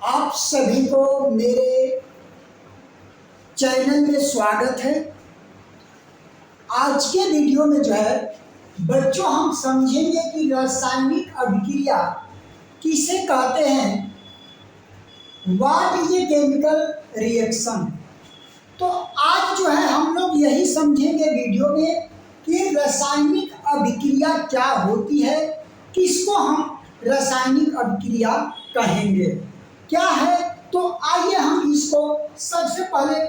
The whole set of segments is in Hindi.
आप सभी को मेरे चैनल में स्वागत है। आज के वीडियो में जो है बच्चों हम समझेंगे कि रासायनिक अभिक्रिया किसे कहते हैं। What is a chemical reaction. तो आज जो है हम लोग यही समझेंगे वीडियो में कि रासायनिक अभिक्रिया क्या होती है, किसको हम रासायनिक अभिक्रिया कहेंगे, क्या है। तो आइए हम इसको सबसे पहले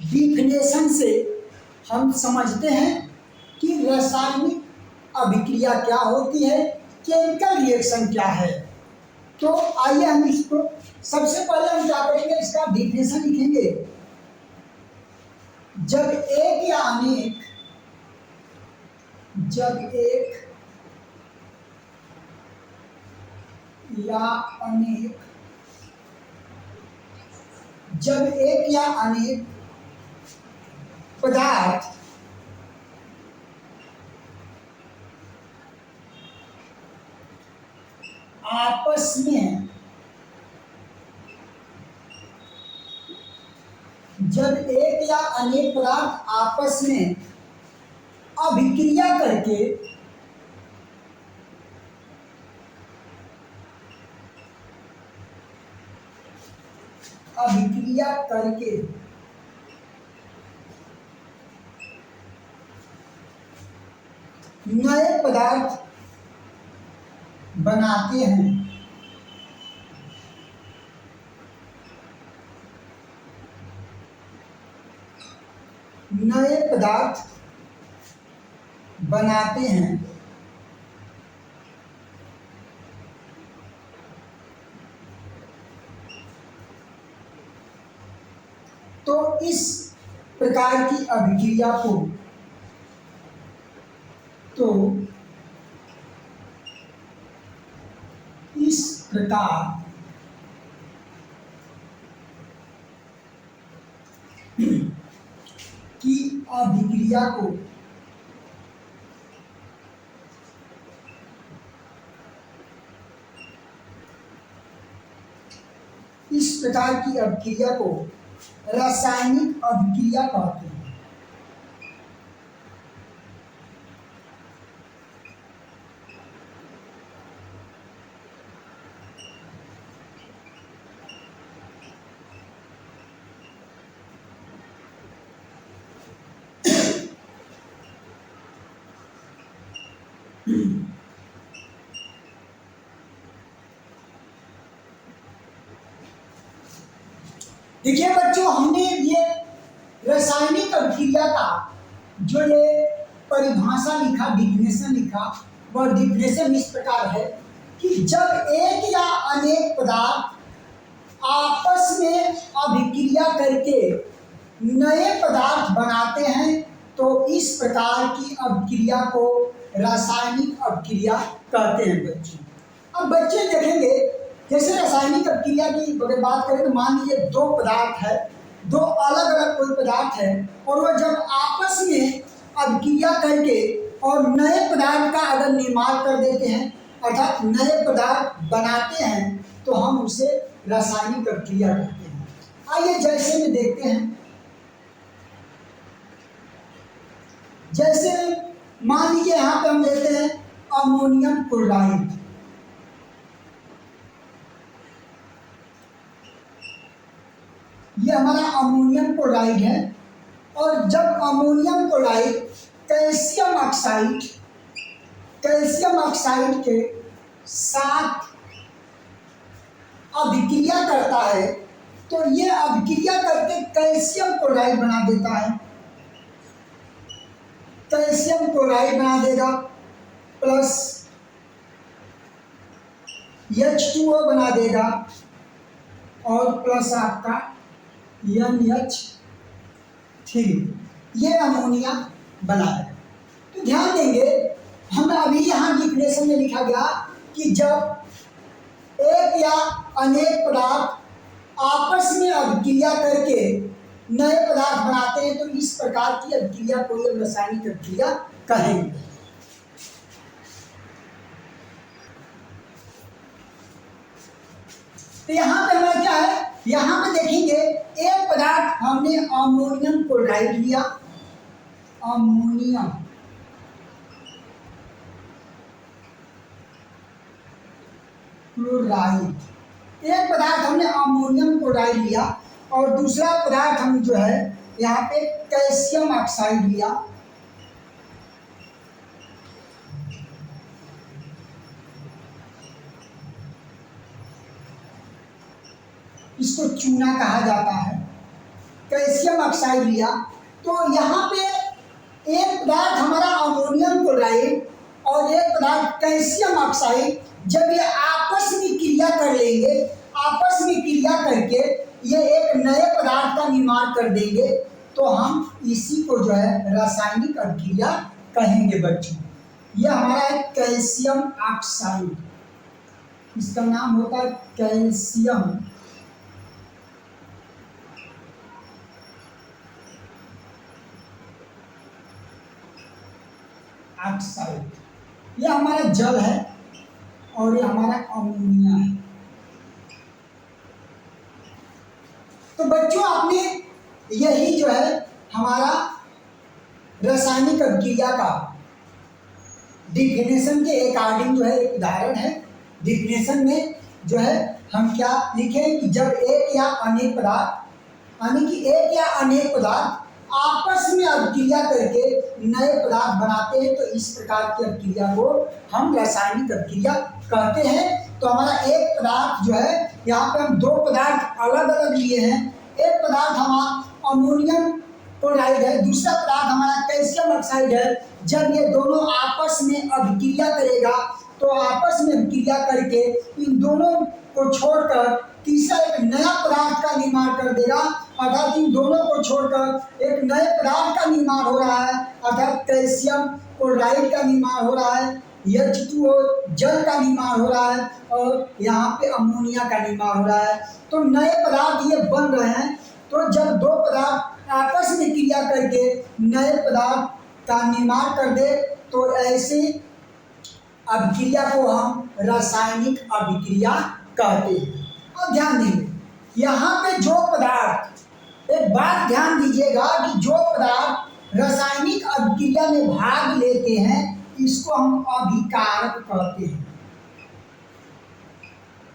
डिफिनेशन से हम समझते हैं कि रासायनिक अभिक्रिया क्या होती है, केमिकल रिएक्शन क्या है। तो आइए हम इसको सबसे पहले हम क्या करेंगे, इसका डिफिनेशन लिखेंगे। जब एक या अनेक पदार्थ आपस में अभिक्रिया करके नए पदार्थ बनाते हैं। तो इस प्रकार की अभिक्रिया को रासायनिक अभिक्रिया कहते हैं। देखिए बच्चों, हमने ये रासायनिक अभिक्रिया का जो ये परिभाषा लिखा, डिफिनेशन लिखा, वह डिफिनेशन इस प्रकार है कि जब एक या अनेक पदार्थ आपस में अभिक्रिया करके नए पदार्थ बनाते हैं तो इस प्रकार की अभिक्रिया को रासायनिक अभिक्रिया कहते हैं बच्चों। अब बच्चे देखेंगे, जैसे रासायनिक अभिक्रिया की अगर बात करें तो मान लीजिए दो पदार्थ है, दो अलग अलग कोई पदार्थ है, और वह जब आपस में अभिक्रिया करके और नए पदार्थ का अगर निर्माण कर देते हैं, अर्थात नए पदार्थ बनाते हैं, तो हम उसे रासायनिक अभिक्रिया कहते हैं। आइए जैसे में देखते हैं, जैसे मान लीजिए यहाँ पे हम लेते हैं अमोनियम क्लोराइड। ये हमारा अमोनियम क्लोराइड है, और जब अमोनियम क्लोराइड कैल्शियम ऑक्साइड के साथ अभिक्रिया करता है तो ये अभिक्रिया करके कैल्शियम क्लोराइड बना देता है। कैल्शियम क्लोराइड बना देगा, प्लस H2O बना देगा, और प्लस आपका NH3, ये अमोनिया बनाएगा। तो ध्यान देंगे, हम अभी यहाँ डिफिनेशन में लिखा गया कि जब एक या अनेक पदार्थ आपस में अभिक्रिया करके नए पदार्थ बनाते हैं तो इस प्रकार की अभिक्रिया को रासायनिक अभिक्रिया कहेंगे। तो यहाँ पे हमारा क्या है, यहाँ पे देखेंगे एक पदार्थ हमने अमोनियम क्लोराइड लिया, अमोनियम क्लोराइड, एक पदार्थ हमने अमोनियम क्लोराइड लिया और दूसरा पदार्थ हम जो है यहाँ पे कैल्शियम ऑक्साइड लिया। इसको चूना कहा जाता है, कैल्शियम ऑक्साइड लिया। तो यहाँ पे एक पदार्थ हमारा अमोनियम क्लोराइड और एक पदार्थ कैल्शियम ऑक्साइड, जब ये आपस में क्रिया कर लेंगे, आपस में क्रिया करके ये एक नए पदार्थ का निर्माण कर देंगे, तो हम इसी को जो है रासायनिक अभिक्रिया कहेंगे बच्चों। ये हमारा है कैल्शियम ऑक्साइड, इसका नाम होता है कैल्शियम ऑक्साइड। ये हमारा जल है और ये हमारा अमोनिया है। तो बच्चों आपने यही जो है हमारा रासायनिक अभिक्रिया का डिफिनेशन के अकॉर्डिंग जो है एक उदाहरण है। डिफिनेशन में जो है हम क्या लिखें कि जब एक या अनेक पदार्थ, यानी कि एक या अनेक पदार्थ आपस में अभिक्रिया करके नए पदार्थ बनाते हैं, तो इस प्रकार की अभिक्रिया को हम रासायनिक अभिक्रिया कहते हैं। तो हमारा एक पदार्थ जो है, यहाँ पे हम दो पदार्थ अलग अलग लिए हैं। एक पदार्थ हमारा अमोनियम क्लोराइड है, दूसरा पदार्थ हमारा कैल्शियम ऑक्साइड है। जब ये दोनों आपस में अभिक्रिया करेगा, तो आपस में अभिक्रिया करके इन दोनों को छोड़कर तीसरा एक नया पदार्थ का निर्माण कर देगा, अर्थात इन दोनों को छोड़कर एक नए पदार्थ का निर्माण हो रहा है, अर्थात कैल्शियम क्लोराइड का निर्माण हो रहा है, H2O जल का निर्माण हो रहा है और यहाँ पे अमोनिया का निर्माण हो रहा है। तो नए पदार्थ ये बन रहे हैं। तो जब दो पदार्थ आपस में क्रिया करके नए पदार्थ का निर्माण कर दे, तो ऐसे अभिक्रिया को हम रासायनिक अभिक्रिया कहते हैं। अब ध्यान दीजिए, यहाँ पे जो पदार्थ, एक बात ध्यान दीजिएगा कि जो पदार्थ रासायनिक अभिक्रिया में भाग लेते हैं, इसको हम अभिकारक कहते हैं।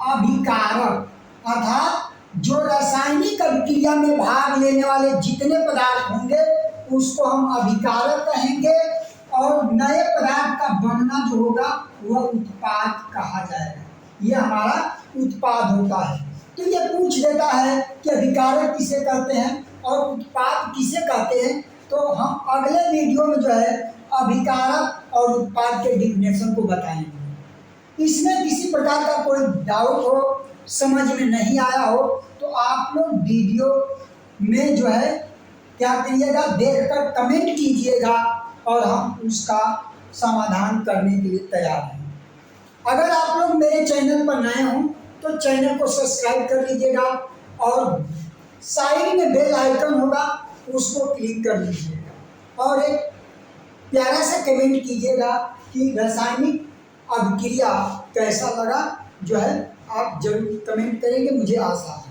अभिकारक अर्थात जो रासायनिक अभिक्रिया में भाग लेने वाले जितने पदार्थ होंगे उसको हम अभिकारक कहेंगे, और नए पदार्थ का बनना जो होगा वह उत्पाद कहा जाएगा। ये हमारा उत्पाद होता है। तो ये पूछ देता है कि अभिकारक किसे कहते हैं और उत्पाद किसे कहते हैं। तो हम अगले वीडियो में जो है अभिकारक और उत्पाद के डिफिनेशन को बताएंगे। इसमें किसी प्रकार का कोई डाउट हो, समझ में नहीं आया हो, तो आप लोग वीडियो में जो है क्या करिएगा, देखकर कमेंट कीजिएगा और हम उसका समाधान करने के लिए तैयार हैं। अगर आप लोग मेरे चैनल पर नए हों तो चैनल को सब्सक्राइब कर लीजिएगा और साइड में बेल आइकन होगा, उसको क्लिक कर लीजिएगा और एक प्यारा सा कमेंट कीजिएगा कि रासायनिक अभिक्रिया कैसा लगा। जो है आप जरूर कमेंट करेंगे, मुझे आशा है।